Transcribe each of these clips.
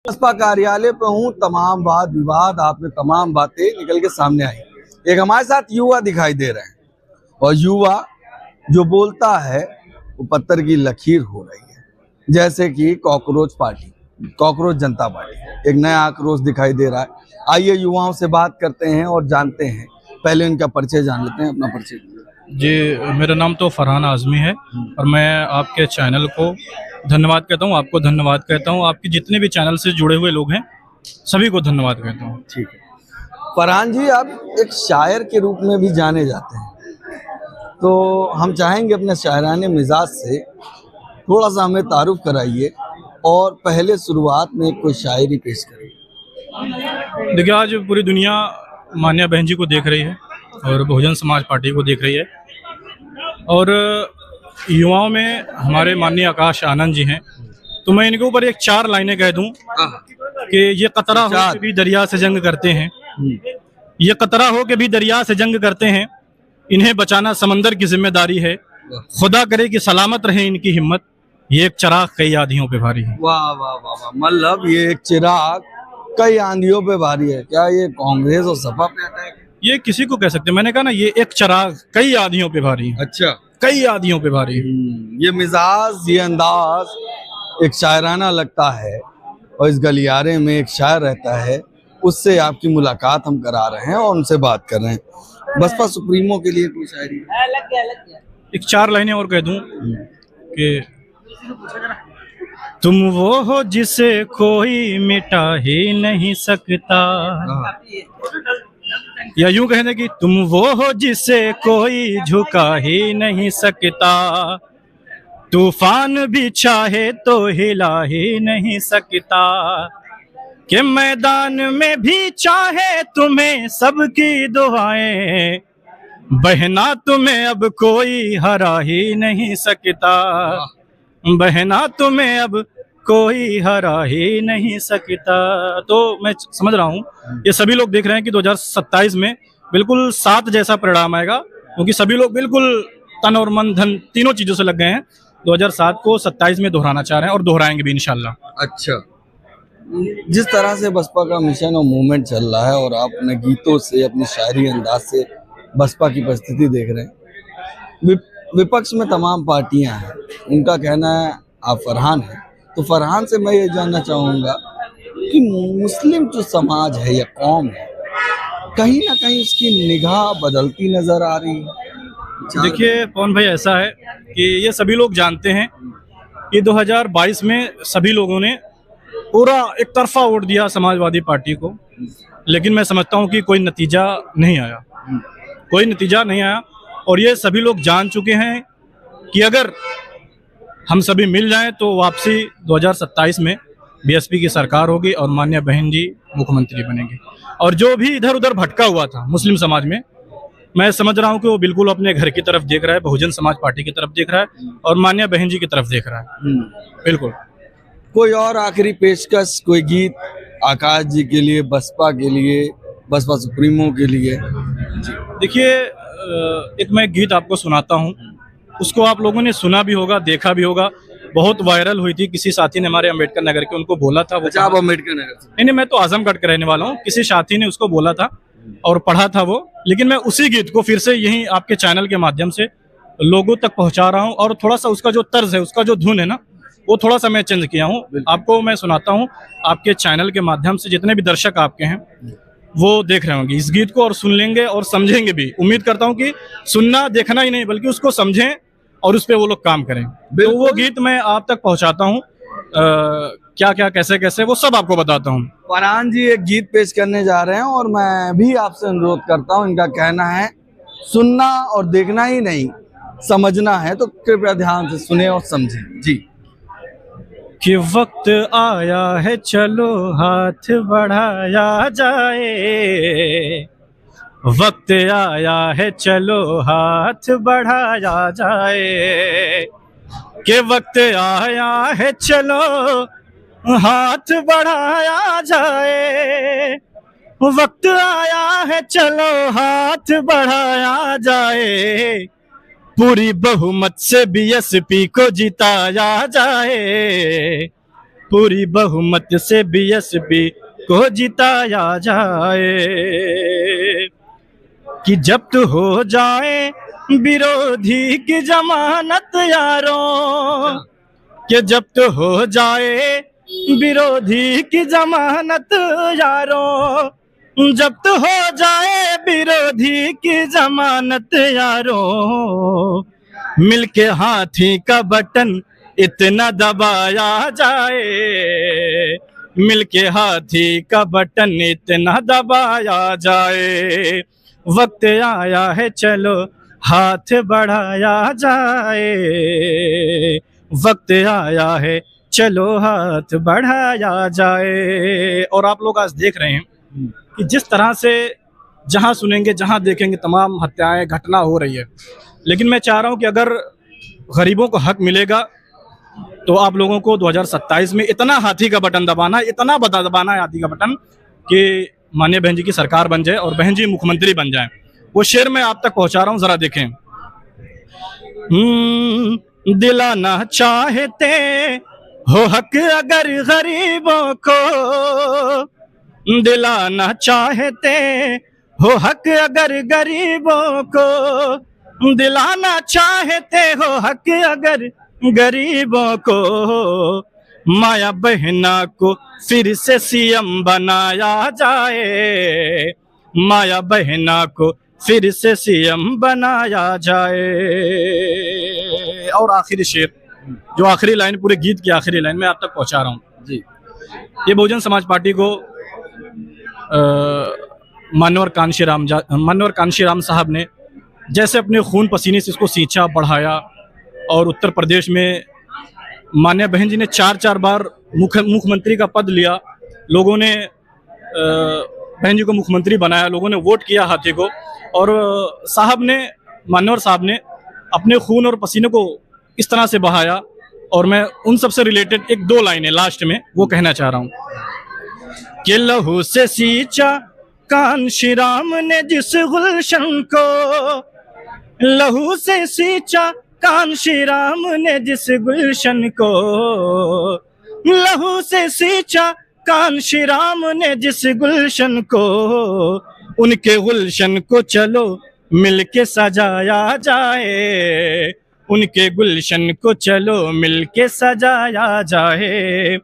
बसपा कार्यालय पे हूँ। तमाम वाद विवाद आप में तमाम बातें निकल के सामने आई। एक हमारे साथ युवा दिखाई दे रहे हैं और युवा जो बोलता है वो पत्थर की लकीर हो रही है। जैसे कि कॉकरोच पार्टी, कॉकरोच जनता पार्टी, एक नया आक्रोश दिखाई दे रहा है। आइए युवाओं से बात करते हैं और जानते हैं। पहले इनका परिचय जान लेते हैं। अपना परिचय जी, मेरा नाम तो फरहान आज़मी है और मैं आपके चैनल को धन्यवाद कहता हूँ, आपको धन्यवाद कहता हूँ, आपके जितने भी चैनल से जुड़े हुए लोग हैं सभी को धन्यवाद कहता हूँ। ठीक है। फरहान जी, आप एक शायर के रूप में भी जाने जाते हैं, तो हम चाहेंगे अपने शायराने मिजाज से थोड़ा सा हमें तारुफ कराइए और पहले शुरुआत में कोई शायरी पेश करिए। देखिए, आज पूरी दुनिया मान्या बहन जी को देख रही है और बहुजन समाज पार्टी को देख रही है और युवाओं में हमारे माननीय आकाश आनंद जी हैं, तो मैं इनके ऊपर एक 4 लाइनें कह दूं कि ये कतरा हो के भी दरिया से जंग करते हैं, ये कतरा हो के भी दरिया से जंग करते हैं, इन्हें बचाना समंदर की जिम्मेदारी है, खुदा करे कि सलामत रहे इनकी हिम्मत, ये एक चिराग कई आंधियों पे भारी है। वाह वाह वाह वाह, मतलब ये एक चिराग कई आंधियों पे भारी है। क्या ये कांग्रेस और सपा पे अटैक? ये किसी को कह सकते हैं, मैंने कहा ना, ये एक चिराग कई आंधियों पे भारी है। अच्छा, कई आंधियों पे भारी है। ये मिजाज, ये अंदाज एक शायराना लगता है और इस गलियारे में एक शायर रहता है, उससे आपकी मुलाकात हम करा रहे हैं और उनसे बात कर रहे हैं। बसपा सुप्रीमो के लिए कोई शायरी? एक 4 लाइनें और कह दूं कि तुम वो हो जिसे कोई मिटा ही नहीं सकता, या यूं कहने कि तुम वो हो जिसे कोई झुका ही नहीं सकता, तूफान भी चाहे तो हिला ही नहीं सकता, कि मैदान में भी चाहे तुम्हें सबकी दुआएं, बहना तुम्हें अब कोई हरा ही नहीं सकता, बहना तुम्हें अब कोई हरा ही नहीं सकता। तो मैं समझ रहा हूँ ये सभी लोग देख रहे हैं कि 2027 में बिल्कुल 7 जैसा परिणाम आएगा, क्योंकि सभी लोग बिल्कुल तन और मन धन तीनों चीजों से लग गए हैं। 2007 को 27 में दोहराना चाह रहे हैं और दोहराएंगे भी इंशाल्लाह। अच्छा, जिस तरह से बसपा का मिशन और मूवमेंट चल रहा है और आप अपने गीतों से, अपनी शायरी अंदाज से बसपा की परिस्थिति देख रहे हैं, विपक्ष में तमाम पार्टियां हैं, उनका कहना है आप फरहान हैं, तो फरहान से मैं ये जानना चाहूँगा कि मुस्लिम जो समाज है या कौम है, कहीं ना कहीं उसकी निगाह बदलती नजर आ रही है। देखिए पवन भाई, ऐसा है कि ये सभी लोग जानते हैं कि 2022 में सभी लोगों ने पूरा एक तरफा वोट दिया समाजवादी पार्टी को, लेकिन मैं समझता हूँ कि कोई नतीजा नहीं आया, कोई नतीजा नहीं आया। और ये सभी लोग जान चुके हैं कि अगर हम सभी मिल जाएं तो वापसी 2027 में बीएसपी की सरकार होगी और मान्या बहन जी मुख्यमंत्री बनेंगे। और जो भी इधर उधर भटका हुआ था मुस्लिम समाज में, मैं समझ रहा हूं कि वो बिल्कुल अपने घर की तरफ देख रहा है, बहुजन समाज पार्टी की तरफ देख रहा है और मान्या बहन जी की तरफ देख रहा है। बिल्कुल। कोई और आखिरी पेशकश, कोई गीत आकाश जी के लिए, बसपा के लिए, बसपा सुप्रीमो के लिए? देखिए, एक मैं गीत आपको सुनाता हूँ, उसको आप लोगों ने सुना भी होगा, देखा भी होगा, बहुत वायरल हुई थी। किसी साथी ने हमारे अम्बेडकर नगर के उनको बोला था। अच्छा, आप अम्बेडकर नगर से? नहीं, मैं तो आजमगढ़ का रहने वाला हूँ। किसी साथी ने उसको बोला था और पढ़ा था वो, लेकिन मैं उसी गीत को फिर से यहीं आपके चैनल के माध्यम से लोगों तक पहुंचा रहा हूँ और थोड़ा सा उसका जो तर्ज है, उसका जो धुन है ना, वो थोड़ा सा मैं चेंज किया हूँ। आपको मैं सुनाता हूँ, आपके चैनल के माध्यम से जितने भी दर्शक आपके हैं वो देख रहे होंगे इस गीत को और सुन लेंगे और समझेंगे भी। उम्मीद करता हूँ कि सुनना देखना ही नहीं बल्कि उसको समझें और उस पर वो लोग काम करें। तो वो गीत मैं आप तक पहुंचाता हूँ, क्या क्या कैसे कैसे वो सब आपको बताता हूँ। फरहान जी एक गीत पेश करने जा रहे हैं और मैं भी आपसे अनुरोध करता हूँ, इनका कहना है सुनना और देखना ही नहीं समझना है, तो कृपया ध्यान से सुने और समझें जी। कि वक्त आया है चलो हाथ बढ़ाया जाए, वक्त आया है चलो हाथ बढ़ाया जाए, कि वक्त आया है चलो हाथ बढ़ाया जाए, वक्त आया है चलो हाथ बढ़ाया जाए, पूरी बहुमत से बीएसपी को जिताया जाए, पूरी बहुमत से बीएसपी को जिताया जाए, कि जब्त हो जाए विरोधी की जमानत यारों, कि जब्त हो जाए विरोधी की जमानत यारों, जब्त हो जाए विरोधी की जमानत यारों, मिलके हाथी का बटन इतना दबाया जाए, मिलके हाथी का बटन इतना दबाया जाए, वक्त आया है चलो हाथ बढ़ाया जाए, वक्त आया है चलो हाथ बढ़ाया जाए। और आप लोग आज देख रहे हैं कि जिस तरह से जहां सुनेंगे जहां देखेंगे तमाम हत्याएं घटना हो रही है, लेकिन मैं चाह रहा हूं कि अगर गरीबों को हक मिलेगा तो आप लोगों को 2027 में इतना हाथी का बटन दबाना, इतना दबाना है हाथी का बटन कि माननीय बहन जी की सरकार बन जाए और बहन जी मुख्यमंत्री बन जाए। वो शेर मैं आप तक पहुंचा रहा हूं, जरा देखें। दिलाना चाहते हो हक अगर गरीबों को, दिलाना चाहते हो हक अगर गरीबों को, दिलाना चाहते हो हक अगर गरीबों को, माया बहना को फिर से सीएम बनाया जाए, माया बहना को फिर से सीएम बनाया जाए। और आखिरी शेर, जो आखिरी लाइन, पूरे गीत की आखिरी लाइन मैं आप तक पहुंचा रहा हूं जी। ये बहुजन समाज पार्टी को मानवर कांशीराम साहब ने जैसे अपने खून पसीने से इसको सींचा, बढ़ाया, और उत्तर प्रदेश में माननीय बहन जी ने 4 बार मुख्यमंत्री का पद लिया, लोगों ने बहन जी को मुख्यमंत्री बनाया, लोगों ने वोट किया हाथी को, और मानवर साहब ने अपने खून और पसीने को इस तरह से बहाया। और मैं उन सब से रिलेटेड 1-2 लाइनें लास्ट में वो कहना चाह रहा हूं कि लहू से सींचा कांशीराम ने जिस गुलशन को, लहू से सींचा कांशीराम ने जिस गुलशन को, लहू से सींचा कांशीराम ने जिस गुलशन को, उनके गुलशन को चलो मिलके सजाया जाए, उनके गुलशन को चलो मिलके सजाया जाए,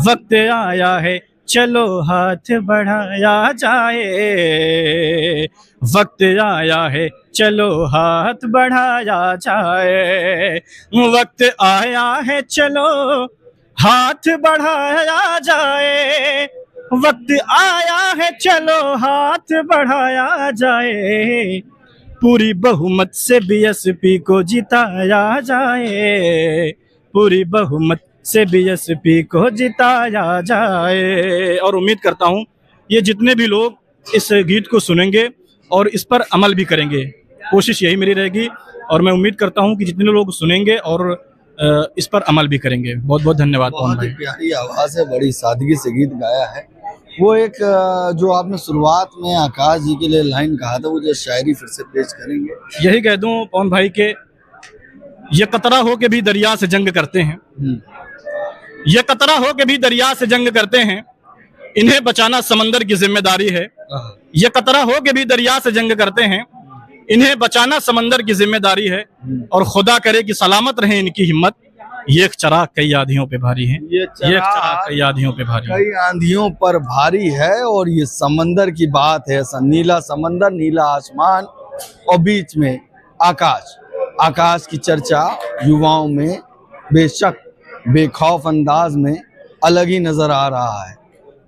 वक्त आया है चलो हाथ बढ़ाया जाए, वक्त आया है चलो हाथ बढ़ाया जाए, वक्त आया है चलो हाथ बढ़ाया जाए, वक्त आया है चलो हाथ बढ़ाया जाए, पूरी बहुमत से बीएसपी को जिताया जाए, पूरी बहुमत से बीएसपी को जिताया जाए। और उम्मीद करता हूं ये जितने भी लोग इस गीत को सुनेंगे और इस पर अमल भी करेंगे, कोशिश यही मेरी रहेगी, और मैं उम्मीद करता हूं कि जितने लोग सुनेंगे और इस पर अमल भी करेंगे। बहुत बहुत धन्यवाद पवन भाई। प्यारी आवाज़ है, बड़ी सादगी से गीत गाया है। वो एक जो आपने शुरुआत में आकाश जी के लिए लाइन कहा था, वो जो शायरी फिर से पेश करेंगे। यही कह दूं पवन भाई के, ये कतरा हो के भी दरिया से जंग करते हैं, ये कतरा हो के भी दरिया से जंग करते हैं, इन्हें बचाना समंदर की जिम्मेदारी है, ये कतरा हो के भी दरिया से जंग करते हैं, इन्हें बचाना समंदर की जिम्मेदारी है, और खुदा करे कि सलामत रहे इनकी हिम्मत, ये एक चराग कई आंधियों पे भारी है, ये एक चराग कई आंधियों पे भारी है, कई आंधियों पर भारी है। और ये समंदर की बात है, नीला समंदर, नीला आसमान, और बीच में आकाश। आकाश की चर्चा युवाओं में बेशक बेखौफ अंदाज में अलग ही नजर आ रहा है।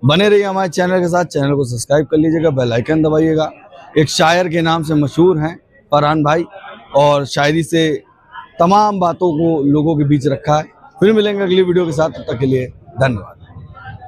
बने रहिए हमारे चैनल के साथ, चैनल को सब्सक्राइब कर लीजिएगा, बेल आइकन दबाइएगा। एक शायर के नाम से मशहूर हैं फरहान भाई, और शायरी से तमाम बातों को लोगों के बीच रखा है। फिर मिलेंगे अगली वीडियो के साथ, तब तक के लिए धन्यवाद।